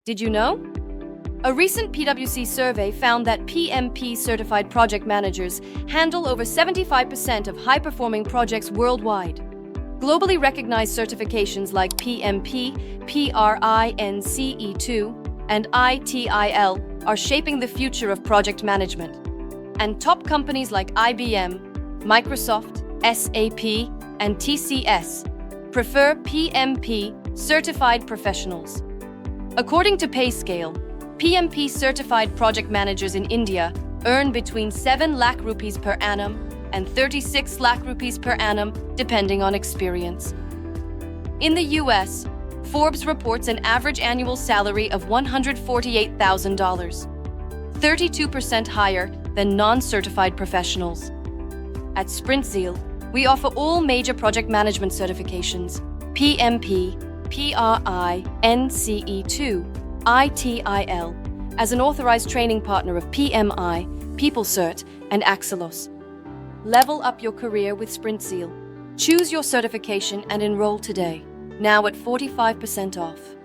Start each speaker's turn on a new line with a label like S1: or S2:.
S1: Did you know? A recent PwC survey found that PMP certified project managers handle over 75% of high-performing projects worldwide. Globally recognized certifications like PMP, PRINCE2, and ITIL are shaping the future of project management. And top companies like IBM, Microsoft, SAP, and TCS prefer PMP certified professionals. According to PayScale, PMP certified project managers in India earn between 7 lakh rupees per annum and 36 lakh rupees per annum, depending on experience. In the US, Forbes reports an average annual salary of $148,000, 32% higher than non-certified professionals. At Sprintzeal, we offer all major project management certifications: PMP, PRINCE2, ITIL, as an authorized training partner of PMI, PeopleCert, and Axelos. Level up your career with Sprintzeal. Choose your certification and enroll today, now at 45% off.